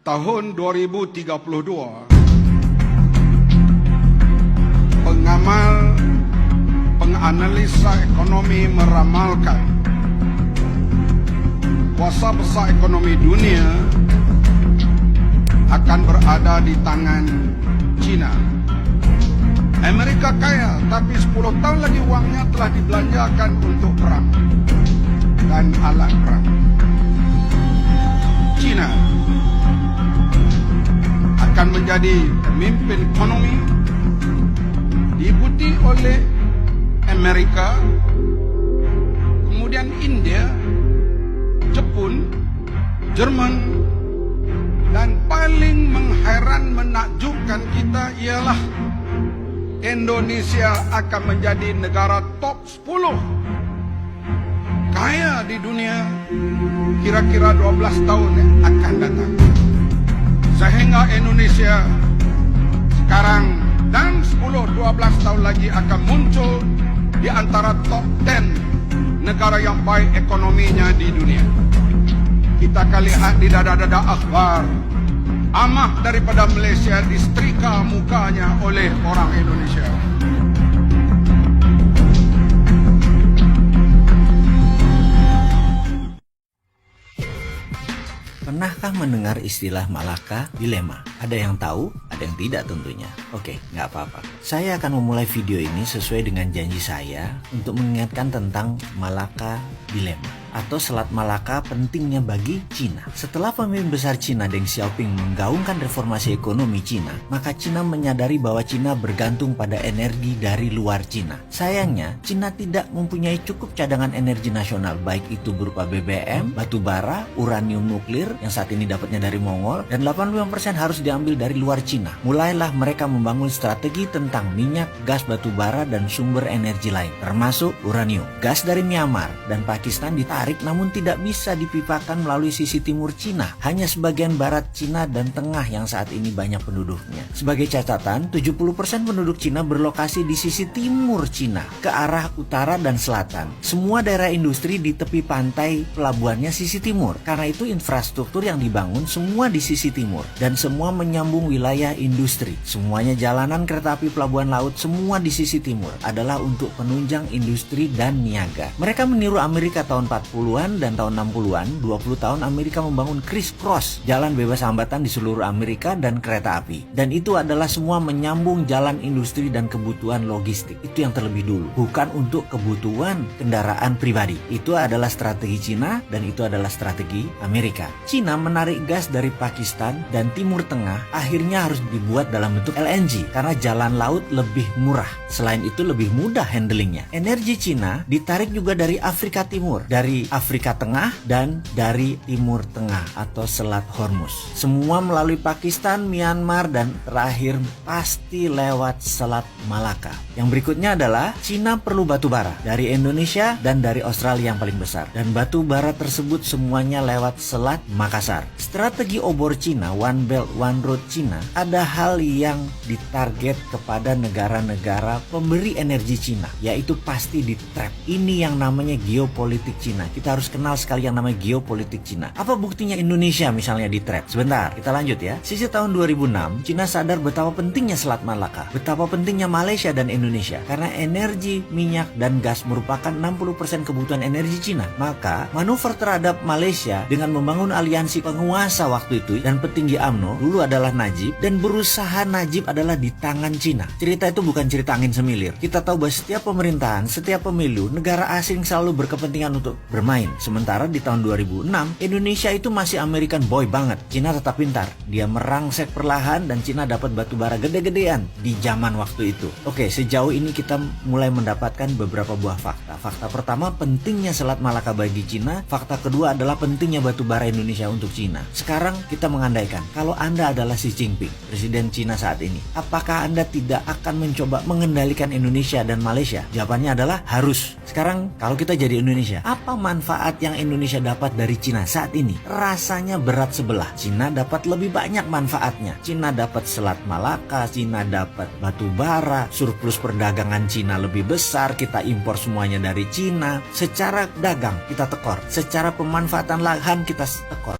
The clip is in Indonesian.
tahun 2032, penganalisa ekonomi meramalkan kuasa besar ekonomi dunia akan berada di tangan China. Amerika kaya, tapi 10 tahun lagi uangnya telah dibelanjakan untuk perang dan alat perang. China akan menjadi pemimpin ekonomi, diikuti oleh Amerika, kemudian India, Jepun, Jerman, dan paling mengheran menakjubkan kita ialah Indonesia akan menjadi negara top 10 kaya di dunia kira-kira 12 tahun yang akan datang. Sehingga Indonesia sekarang dan 10-12 tahun lagi akan muncul di antara top 10 negara yang baik ekonominya di dunia. Kita akan lihat di dada-dada akhbar, amah daripada Malaysia disetrika mukanya oleh orang Indonesia. Pernahkah mendengar istilah Malacca Dilemma? Ada yang tahu, ada yang tidak tentunya. Oke, nggak apa-apa. Saya akan memulai video ini sesuai dengan janji saya untuk mengingatkan tentang Malacca Dilemma atau Selat Malaka pentingnya bagi Cina. Setelah pemimpin besar Cina Deng Xiaoping menggaungkan reformasi ekonomi Cina, maka Cina menyadari bahwa Cina bergantung pada energi dari luar Cina. Sayangnya, Cina tidak mempunyai cukup cadangan energi nasional, baik itu berupa BBM, batu bara, uranium nuklir yang saat ini dapatnya dari Mongol, dan 85% harus diambil dari luar Cina. Mulailah mereka membangun strategi tentang minyak, gas batu bara, dan sumber energi lain, termasuk uranium. Gas dari Myanmar dan Pakistan ditarik namun tidak bisa dipipakan melalui sisi timur Cina, hanya sebagian barat Cina dan tengah yang saat ini banyak penduduknya. Sebagai catatan, 70% penduduk Cina berlokasi di sisi timur Cina, ke arah utara dan selatan. Semua daerah industri di tepi pantai pelabuhannya sisi timur. Karena itu infrastruktur yang dibangun semua di sisi timur dan semua menyambung wilayah industri. Semuanya jalanan, kereta api, pelabuhan laut, semua di sisi timur adalah untuk penunjang industri dan niaga. Mereka meniru Amerika tahun 40-an dan tahun 60-an. 20 tahun Amerika membangun criss-cross, jalan bebas hambatan di seluruh Amerika dan kereta api. Dan itu adalah semua menyambung jalan industri dan kebutuhan logistik. Itu yang terlebih dulu, bukan untuk kebutuhan kendaraan pribadi. Itu adalah strategi Cina dan itu adalah strategi Amerika. Cina menarik gas dari Pakistan dan Timur Tengah akhirnya harus dibuat dalam bentuk LNG karena jalan laut lebih murah. Selain itu lebih mudah handlingnya. Energi Cina ditarik juga dari Afrika Timur, dari Afrika Tengah dan dari Timur Tengah atau Selat Hormuz. Semua melalui Pakistan, Myanmar, dan terakhir pasti lewat Selat Malaka. Yang berikutnya adalah Cina perlu batu bara dari Indonesia dan dari Australia yang paling besar. Dan batu bara tersebut semuanya lewat Selat Makassar. Strategi obor Cina, One Belt One Road Cina, ada hal yang ditarget kepada negara-negara pemberi energi Cina, yaitu pasti di trap. Ini yang namanya geopolitik Cina. Kita harus kenal sekali yang namanya geopolitik Cina. Apa buktinya Indonesia misalnya di trap? Sebentar, kita lanjut ya. Sisi tahun 2006, Cina sadar betapa pentingnya Selat Malaka, betapa pentingnya Malaysia dan Indonesia. Karena energi, minyak, dan gas merupakan 60% kebutuhan energi Cina. Maka, manuver terhadap Malaysia dengan membangun aliansi penguasa waktu itu dan petinggi UMNO, dulu adalah Najib, dan berusaha Najib adalah di tangan Cina. Cerita itu bukan cerita angin semilir. Kita tahu bahwa setiap pemerintahan, setiap pemilu, negara asing selalu berkepentingan untuk bermain. Sementara di tahun 2006, Indonesia itu masih American boy banget. Cina tetap pintar. Dia merangsek perlahan dan Cina dapat batu bara gede-gedean di zaman waktu itu. Oke, sejauh ini kita mulai mendapatkan beberapa buah fakta. Fakta pertama, pentingnya Selat Malaka bagi Cina. Fakta kedua adalah pentingnya batu bara Indonesia untuk Cina. Sekarang kita mengandaikan, kalau Anda adalah Xi Jinping, Presiden Cina saat ini, apakah Anda tidak akan mencoba mengendalikan Indonesia dan Malaysia? Jawabannya adalah harus. Sekarang, kalau kita jadi Indonesia, apa manfaat yang Indonesia dapat dari Cina saat ini? Rasanya berat sebelah. Cina dapat lebih banyak manfaatnya. Cina dapat Selat Malaka, Cina dapat batu bara, surplus perdagangan Cina lebih besar, kita impor semuanya dari Cina. Secara dagang kita tekor, secara pemanfaatan lahan kita tekor.